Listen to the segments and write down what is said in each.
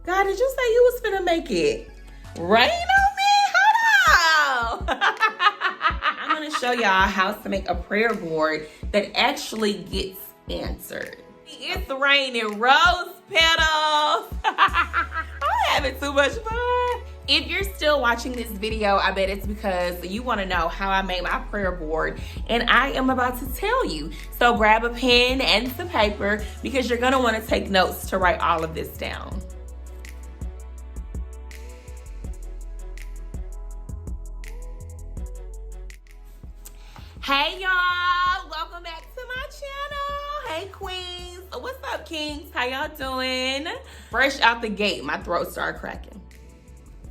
God, did you say you was finna make it rain on me? Hold on. I'm gonna show y'all how to make a prayer board that actually gets answered. It's raining rose petals. I'm having too much fun. If you're still watching this video, I bet it's because you want to know how I made my prayer board, and I am about to tell you. So grab a pen and some paper because you're going to want to take notes to write all of this down. Hey y'all, welcome back to my channel. Hey queens, what's up kings? How y'all doing? Fresh out the gate, my throat started cracking.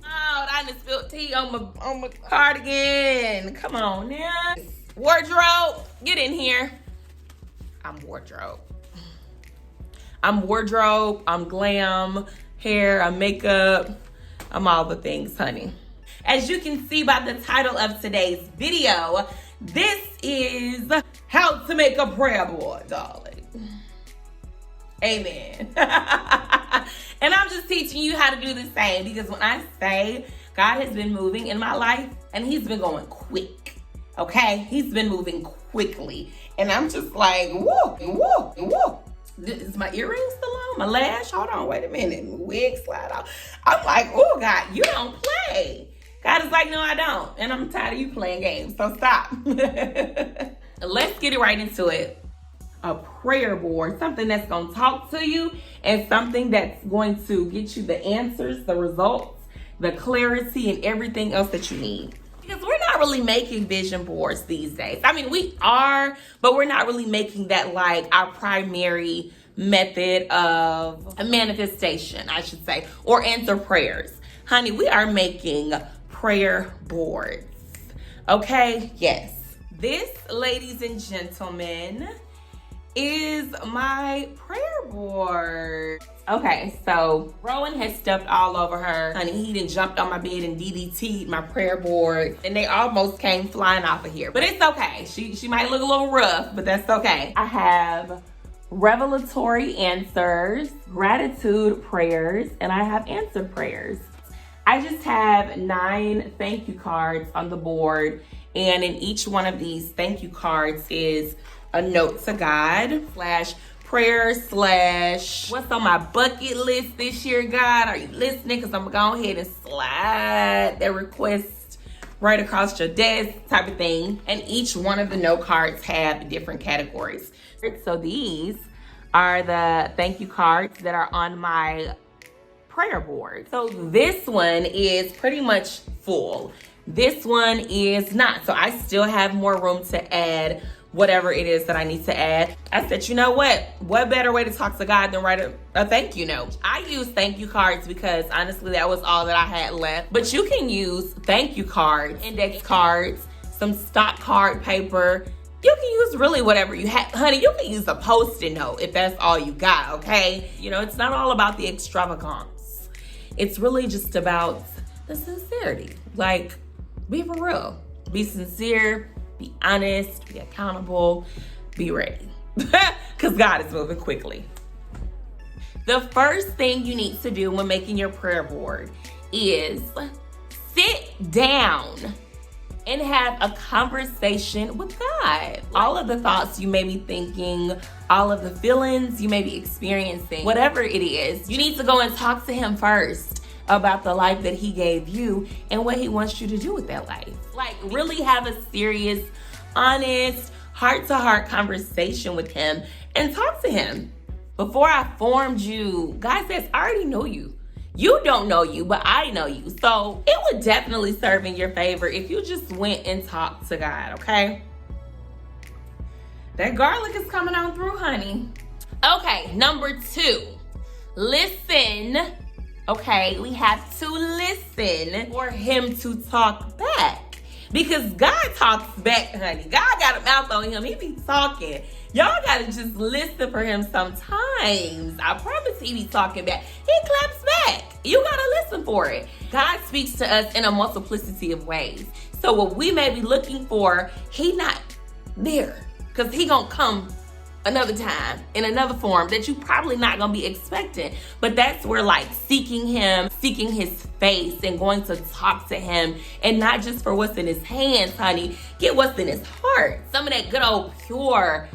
Oh, I just spilled tea on my cardigan. Come on now. Wardrobe, get in here. I'm wardrobe. I'm glam, hair, I'm makeup. I'm all the things, honey. As you can see by the title of today's video, this is how to make a prayer board, darling. Amen. And I'm just teaching you how to do the same because when I say God has been moving in my life and he's been going quick, okay? He's been moving quickly. And I'm just like, whoa, whoa, whoa. Is my earring still on? My lash? Hold on, wait a minute. Wig slide off. I'm like, oh God, you don't play. God is like, no, I don't. And I'm tired of you playing games, so stop. Let's get it right into it. A prayer board, something that's going to talk to you and something that's going to get you the answers, the results, the clarity, and everything else that you need. Because we're not really making vision boards these days. I mean, we are, but we're not really making that like our primary method of manifestation, I should say, or answer prayers. Honey, we are making prayer boards. Okay? Yes. This, ladies and gentlemen, is my prayer board. Okay, so Rowan has stepped all over her. Honey, he done jumped on my bed and DDT'd my prayer board, and they almost came flying off of here. But it's okay. She might look a little rough, but that's okay. I have revelatory answers, gratitude prayers, and I have answered prayers. I just have 9 thank you cards on the board, and in each one of these thank you cards is a note to God / prayer / what's on my bucket list this year, God? Are you listening? Because I'm going to go ahead and slide that request right across your desk type of thing. And each one of the note cards have different categories. So these are the thank you cards that are on my prayer board. So this one is pretty much full. This one is not. So I still have more room to add whatever it is that I need to add. I said, you know what? What better way to talk to God than write a thank you note? I use thank you cards because honestly, that was all that I had left. But you can use thank you cards, index cards, some stock card paper. You can use really whatever you have. Honey, you can use a Post-it note if that's all you got, okay? You know, it's not all about the extravagance. It's really just about the sincerity. Like, be for real. Be sincere. Be honest, be accountable, be ready. Because God is moving quickly. The first thing you need to do when making your prayer board is sit down and have a conversation with God. All of the thoughts you may be thinking, all of the feelings you may be experiencing, whatever it is, you need to go and talk to him first about the life that he gave you and what he wants you to do with that life. Like, really have a serious, honest, heart-to-heart conversation with him and talk to him. Before I formed you, God says, I already know you. You don't know you, but I know you. So it would definitely serve in your favor if you just went and talked to God, okay? That garlic is coming on through, honey. Okay, number 2, listen. Okay, we have to listen for him to talk back. Because God talks back, honey. God got a mouth on him. He be talking. Y'all gotta just listen for him sometimes. I promise he be talking back. He claps back. You gotta listen for it. God speaks to us in a multiplicity of ways. So what we may be looking for, he not there. Because he gonna come another time in another form that you probably not gonna be expecting. But that's where like seeking him, seeking his face, and going to talk to him, and not just for what's in his hands, honey. Get what's in his heart. Some of that good old pure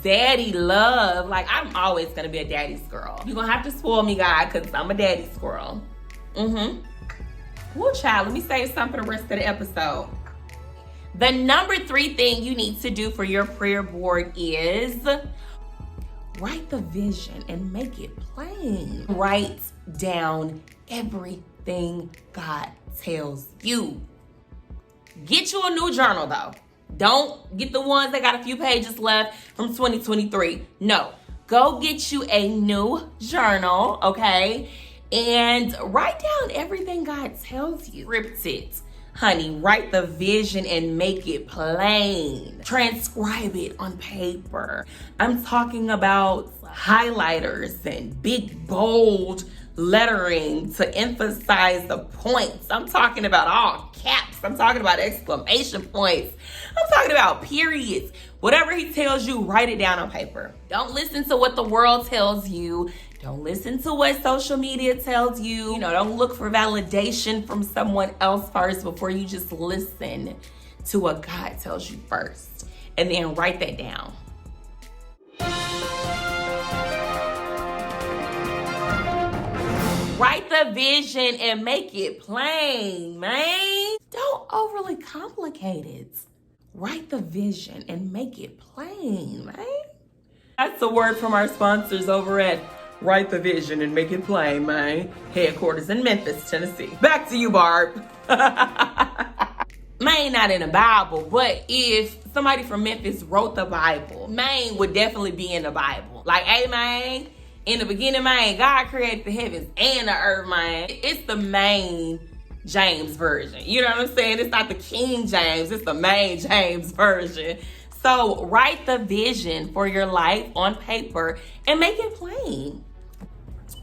daddy love. Like, I'm always gonna be a daddy's girl. You're gonna have to spoil me, God, because I'm a daddy's girl. Well, child, let me save some for the rest of the episode. The number 3 thing you need to do for your prayer board is write the vision and make it plain. Write down everything God tells you. Get you a new journal, though. Don't get the ones that got a few pages left from 2023. No, go get you a new journal, okay? And write down everything God tells you. Script it. Honey, write the vision and make it plain. Transcribe it on paper. I'm talking about highlighters and big, bold lettering to emphasize the points. I'm talking about all caps. I'm talking about exclamation points. I'm talking about periods. Whatever he tells you, write it down on paper. Don't listen to what the world tells you. Don't listen to what social media tells you. You know, don't look for validation from someone else first before you just listen to what God tells you first. And then write that down. Write the vision and make it plain, man. Don't overly complicate it. Write the vision and make it plain, man. That's a word from our sponsors over at Write the Vision and Make It Plain, man. Headquarters in Memphis, Tennessee. Back to you, Barb. Maine not in the Bible, but if somebody from Memphis wrote the Bible, Maine would definitely be in the Bible. Like, hey, man, in the beginning, man, God created the heavens and the earth, man. It's the Maine James version. You know what I'm saying? It's not the King James, it's the Maine James version. So write the vision for your life on paper and make it plain.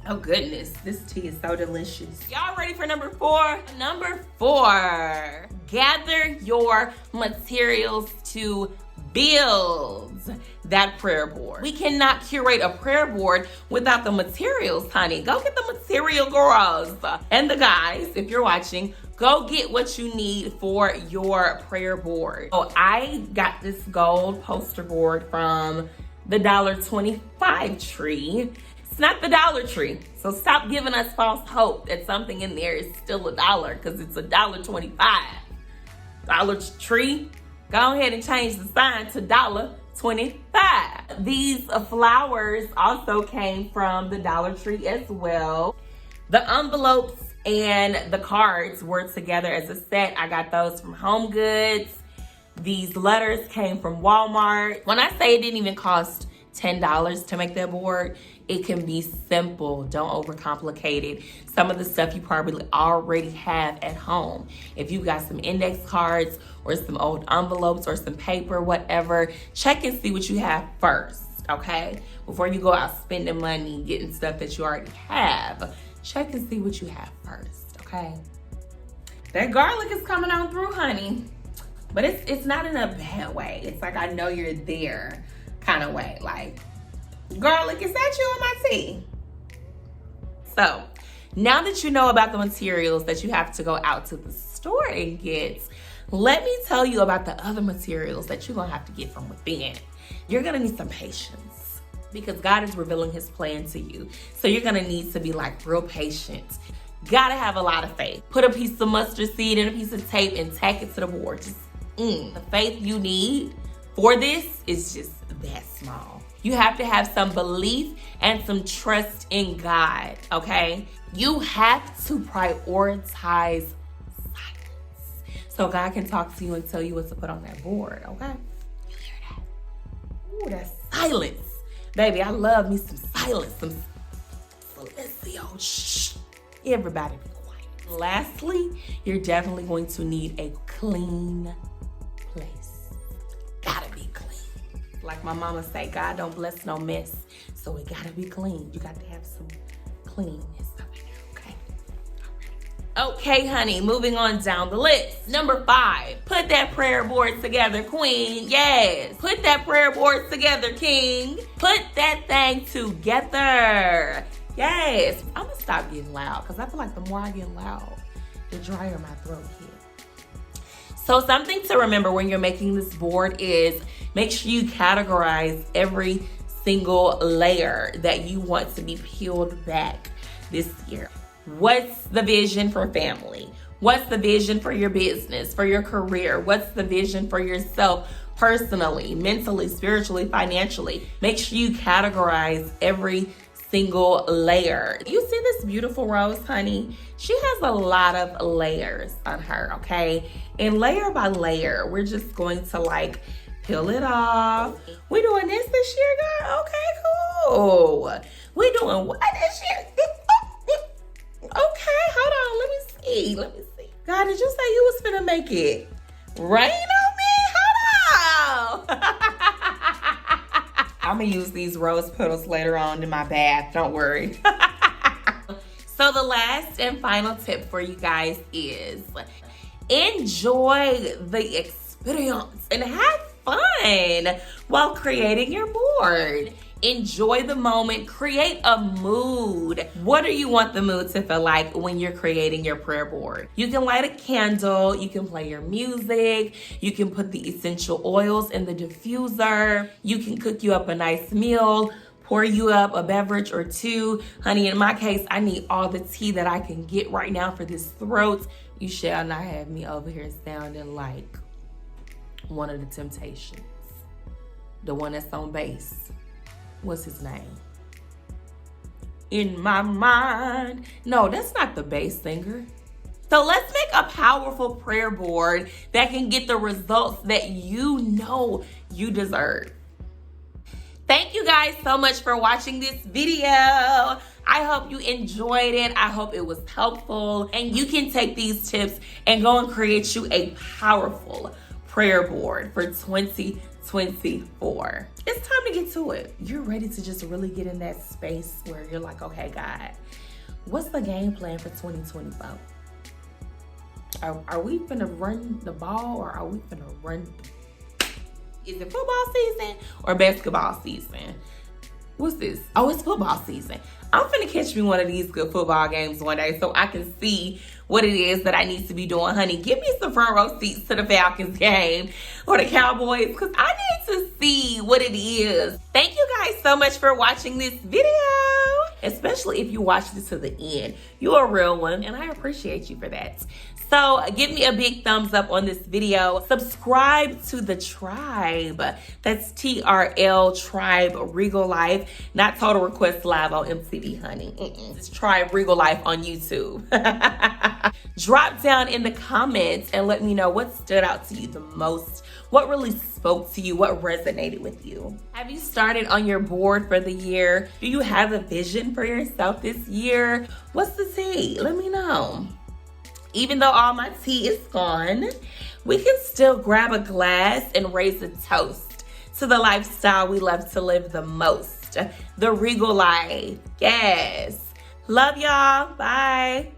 Oh goodness, this tea is so delicious. Y'all ready for number 4? Number 4, gather your materials to build that prayer board. We cannot curate a prayer board without the materials, honey. Go get the material, girls. And the guys, if you're watching, go get what you need for your prayer board. So I got this gold poster board from the $1.25 tree. It's not the Dollar Tree. So stop giving us false hope that something in there is still $1 because it's $1.25. Dollar Tree, go ahead and change the sign to $1.25. These flowers also came from the Dollar Tree as well. The envelopes and the cards were together as a set. I got those from Home Goods. These letters came from Walmart. When I say it didn't even cost $10 to make that board, it can be simple. Don't overcomplicate it. Some of the stuff you probably already have at home. If you got some index cards or some old envelopes or some paper, whatever, check and see what you have first, okay? Before you go out spending money getting stuff that you already have, check and see what you have first, okay? That garlic is coming on through, honey. But it's not in a bad way. It's like, I know you're there kind of way. Like, garlic, is that you in my tea? So, now that you know about the materials that you have to go out to the store and get, let me tell you about the other materials that you're gonna have to get from within. You're gonna need some patience because God is revealing his plan to you. So you're gonna need to be like real patient. Gotta have a lot of faith. Put a piece of mustard seed and a piece of tape and tack it to the board. Just, the faith you need for this is just that small. You have to have some belief and some trust in God, okay? You have to prioritize silence so God can talk to you and tell you what to put on that board, okay? You hear that? Ooh, that's silence. Baby, I love me some silence, some silencio. Shh. Everybody be quiet. Lastly, you're definitely going to need a clean place. Gotta be clean. Like my mama say, God don't bless no mess. So it gotta be clean. You got to have some cleanness up in there, okay? All right. Okay, honey, moving on down the list. Number 5, put that prayer board together, queen. Yes, put that prayer board together, king. Put that thing together. Yes, I'm gonna stop getting loud because I feel like the more I get loud, the drier my throat gets. So something to remember when you're making this board is make sure you categorize every single layer that you want to be peeled back this year. What's the vision for family? What's the vision for your business, for your career? What's the vision for yourself personally, mentally, spiritually, financially? Make sure you categorize every single layer. You see this beautiful rose, honey? She has a lot of layers on her, okay? And layer by layer, we're just going to like peel it off. We doing this year, girl? Okay, cool. We doing what this year? Okay, hold on. Let me see. God, did you say you was finna make it rain on me? Hold on. I'm gonna use these rose petals later on in my bath. Don't worry. So the last and final tip for you guys is enjoy the experience and have fun while creating your board. Enjoy the moment, create a mood. What do you want the mood to feel like when you're creating your prayer board? You can light a candle, you can play your music, you can put the essential oils in the diffuser, you can cook you up a nice meal, pour you up a beverage or two. Honey, in my case, I need all the tea that I can get right now for this throat. You shall not have me over here sounding like one of the Temptations. The one that's on bass. What's his name? In my mind. No, that's not the bass singer. So let's make a powerful prayer board that can get the results that you know you deserve. Thank you guys so much for watching this video. I hope you enjoyed it. I hope it was helpful. And you can take these tips and go and create you a powerful prayer board for 2024. It's time to get to it. You're ready to just really get in that space where you're like, okay, God, what's the game plan for 2024? Are we gonna run the ball or are we gonna run? Is it football season or basketball season? What's this? Oh, it's football season. I'm finna catch me one of these good football games one day so I can see what it is that I need to be doing. Honey, give me some front row seats to the Falcons game or the Cowboys because I need to see what it is. Thank you guys so much for watching this video, especially if you watched it to the end. You're a real one and I appreciate you for that. So give me a big thumbs up on this video. Subscribe to the tribe. That's TRL Tribe Regal Life, not Total Request Live on MTV, honey. It's Tribe Regal Life on YouTube. Drop down in the comments and let me know what stood out to you the most. What really spoke to you? What resonated with you? Have you started on your board for the year? Do you have a vision for yourself this year? What's the tea? Let me know. Even though all my tea is gone, we can still grab a glass and raise a toast to the lifestyle we love to live the most, the Regal life. Yes. Love y'all. Bye.